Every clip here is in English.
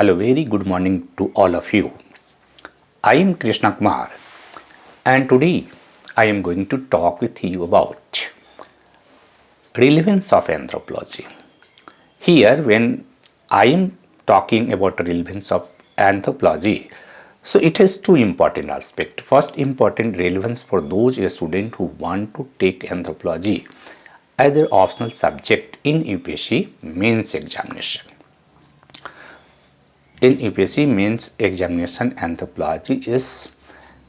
Hello, very good morning to all of you. I am Krishna Kumar, and today I am going to talk with you about relevance of anthropology. Here, when I am talking about relevance of anthropology, so it has two important aspects. First, important relevance for those students who want to take anthropology as their optional subject in UPSC mains examination. In UPSC mains examination, anthropology is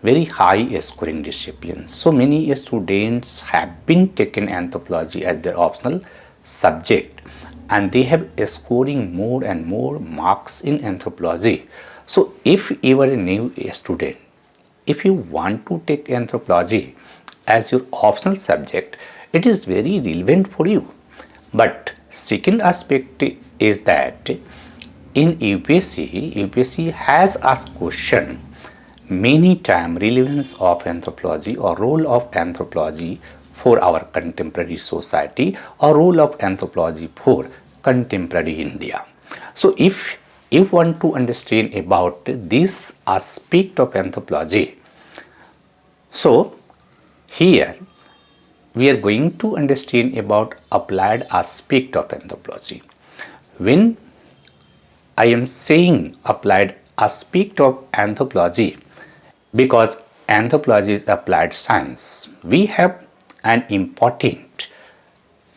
very high scoring discipline. So many students have been taken anthropology as their optional subject, and they have scoring more and more marks in anthropology. So if you are a new student, if you want to take anthropology as your optional subject, it is very relevant for you. But second aspect is that in UPSC has asked question many times relevance of anthropology or role of anthropology for our contemporary society or role of anthropology for contemporary India. So if you want to understand about this aspect of anthropology, so here we are going to understand about applied aspect of anthropology. When I am saying applied aspect of anthropology, because anthropology is applied science, we have an important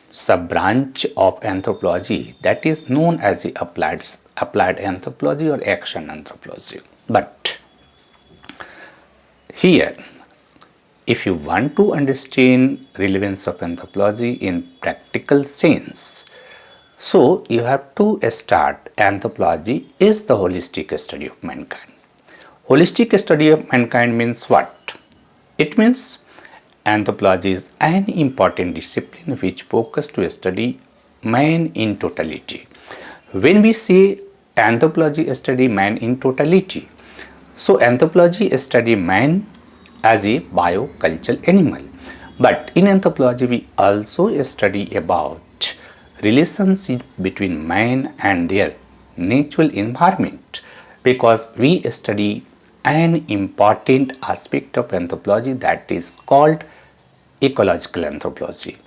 sub-branch of anthropology that is known as the applied anthropology or action anthropology. But here, if you want to understand relevance of anthropology in practical sense, so you have to start anthropology is the holistic study of mankind. Holistic study of mankind means what? It means anthropology is an important discipline which focuses to study man in totality. When we say anthropology study man in totality, so anthropology study man as a biocultural animal. But in anthropology we also study about relationship between man and their natural environment, because we study an important aspect of anthropology that is called ecological anthropology.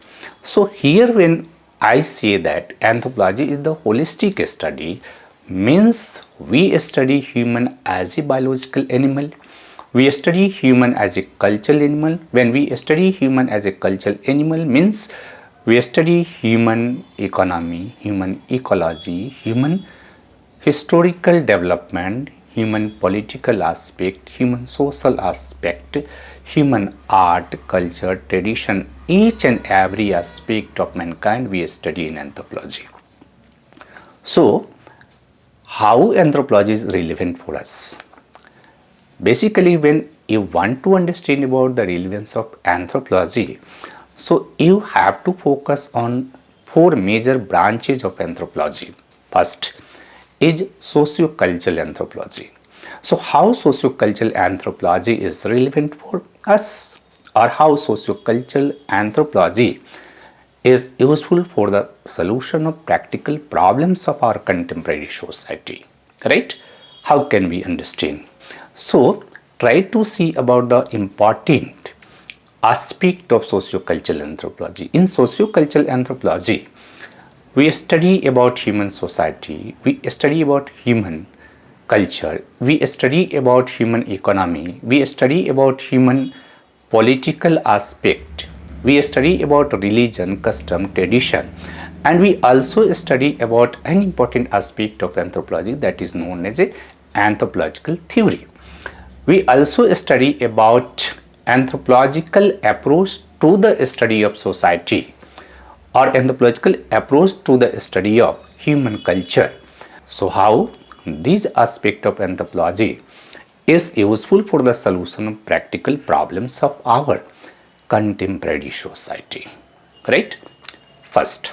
So here when I say that anthropology is the holistic study, means we study human as a biological animal, we study human as a cultural animal. When we study human as a cultural animal means we study human economy, human ecology, human historical development, human political aspect, human social aspect, human art, culture, tradition, each and every aspect of mankind we study in anthropology. So, how anthropology is relevant for us? Basically, when you want to understand about the relevance of anthropology, so you have to focus on four major branches of anthropology. First is socio-cultural anthropology. So how socio-cultural anthropology is relevant for us, or how socio-cultural anthropology is useful for the solution of practical problems of our contemporary society, right? How can we understand? So try to see about the important aspect of socio-cultural anthropology. In socio-cultural anthropology, we study about human society, we study about human culture, we study about human economy, we study about human political aspect, we study about religion, custom, tradition, and we also study about an important aspect of anthropology that is known as a anthropological theory. We also study about anthropological approach to the study of society, or anthropological approach to the study of human culture. So how this aspect of anthropology is useful for the solution of practical problems of our contemporary society, right? First,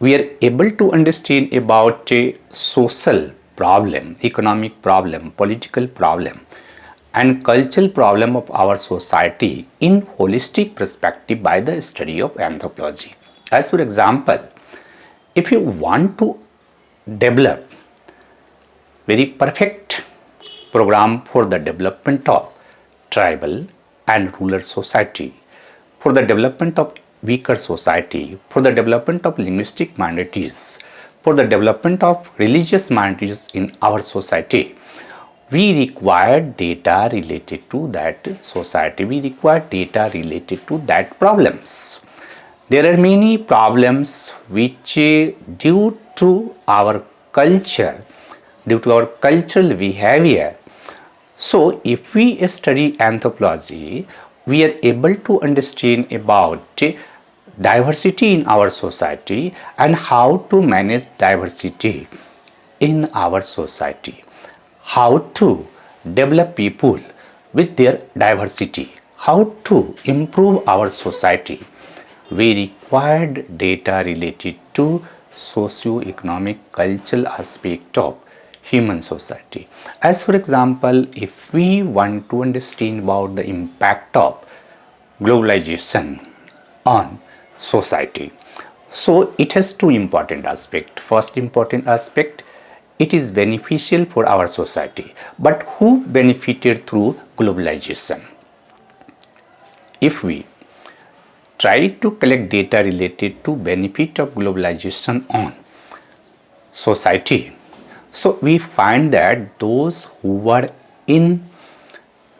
we are able to understand about a social problem, economic problem, political problem, and cultural problem of our society in holistic perspective by the study of anthropology. As for example, if you want to develop very perfect program for the development of tribal and rural society, for the development of weaker society, for the development of linguistic minorities, for the development of religious minorities in our society. We require data related to that society. We require data related to that problems. There are many problems which due to our culture, due to our cultural behavior. So if we study anthropology, we are able to understand about diversity in our society and how to manage diversity in our society, how to develop people with their diversity, how to improve our society. We required data related to socio-economic cultural aspect of human society. As for example, if we want to understand about the impact of globalization on society, so it has two important aspects. First important aspect, it is beneficial for our society. But who benefited through globalization? If we try to collect data related to benefit of globalization on society, so we find that those who were in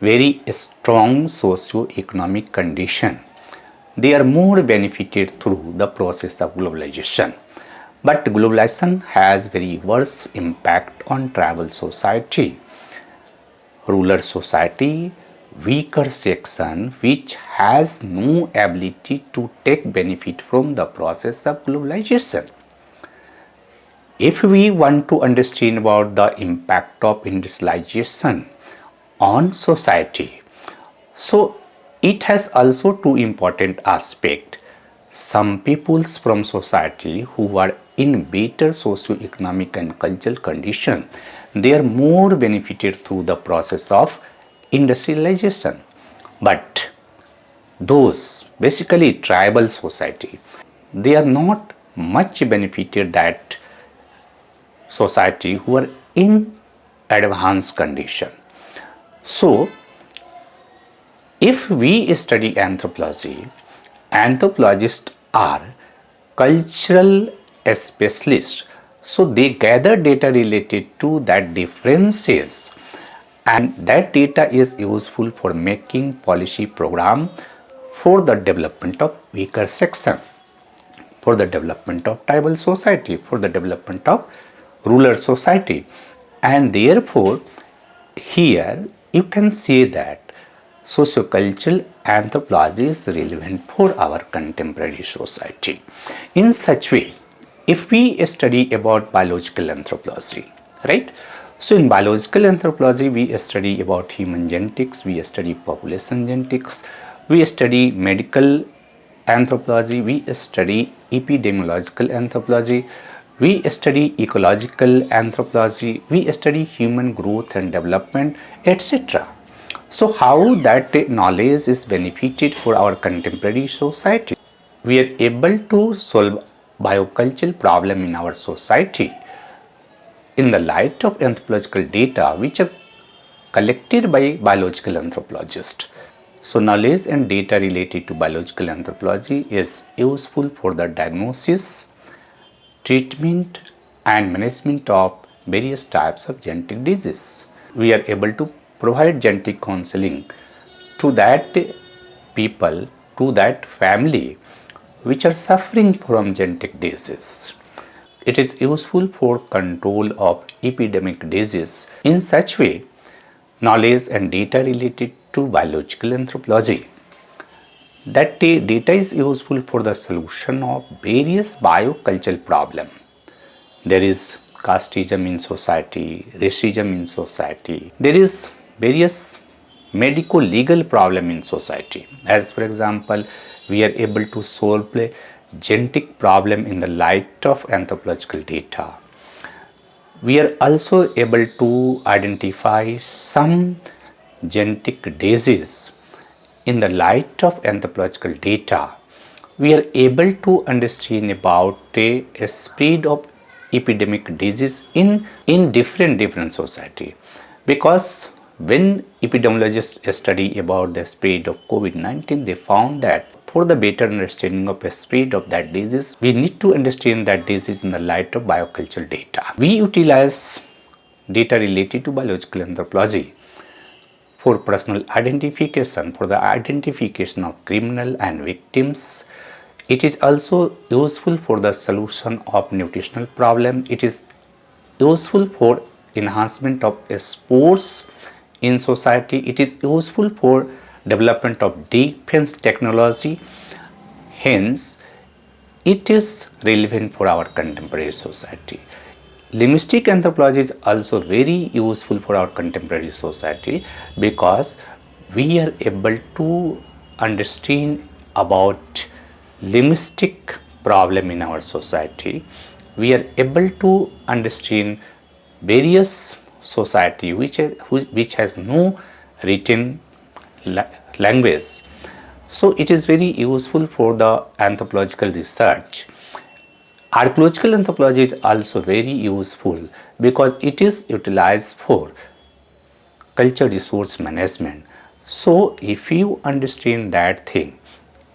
very strong socio-economic condition, they are more benefited through the process of globalization. But globalization has very worse impact on tribal society, rural society, weaker section which has no ability to take benefit from the process of globalization. If we want to understand about the impact of industrialization on society, so it has also two important aspects. Some peoples from society who are in better socio-economic and cultural condition, they are more benefited through the process of industrialization. But those basically tribal society, they are not much benefited that society who are in advanced condition. So if we study anthropology, anthropologists are cultural specialists. So they gather data related to that differences, and that data is useful for making policy program for the development of weaker section, for the development of tribal society, for the development of rural society. And therefore here you can say that sociocultural anthropology is relevant for our contemporary society. In such way, if we study about biological anthropology, right? So in biological anthropology, we study about human genetics, we study population genetics, we study medical anthropology, we study epidemiological anthropology, we study ecological anthropology, we study human growth and development, etc. So how that knowledge is benefited for our contemporary society? We are able to solve biocultural problem in our society in the light of anthropological data which are collected by biological anthropologists. So knowledge and data related to biological anthropology is useful for the diagnosis, treatment and management of various types of genetic diseases. We are able to provide genetic counseling to that people, to that family which are suffering from genetic disease. It is useful for control of epidemic disease. In such way, knowledge and data related to biological anthropology, that data is useful for the solution of various biocultural problems. There is casteism in society, racism in society. There is various medico-legal problem in society. As for example, we are able to solve a genetic problem in the light of anthropological data. We are also able to identify some genetic disease in the light of anthropological data. We are able to understand about a spread of epidemic disease in different society. Because when epidemiologists study about the spread of COVID-19, they found that for the better understanding of the spread of that disease, we need to understand that disease in the light of biocultural data. We utilize data related to biological anthropology for personal identification, for the identification of criminal and victims. It is also useful for the solution of nutritional problem. It is useful for enhancement of sports in society. It is useful for development of defense technology. Hence, it is relevant for our contemporary society. Linguistic anthropology is also very useful for our contemporary society because we are able to understand about linguistic problem in our society. We are able to understand various society which has no written language. So it is very useful for the anthropological research. Archaeological anthropology is also very useful because it is utilized for culture resource management. So if you understand that thing,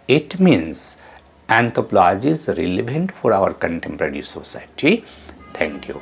it means anthropology is relevant for our contemporary society. Thank you.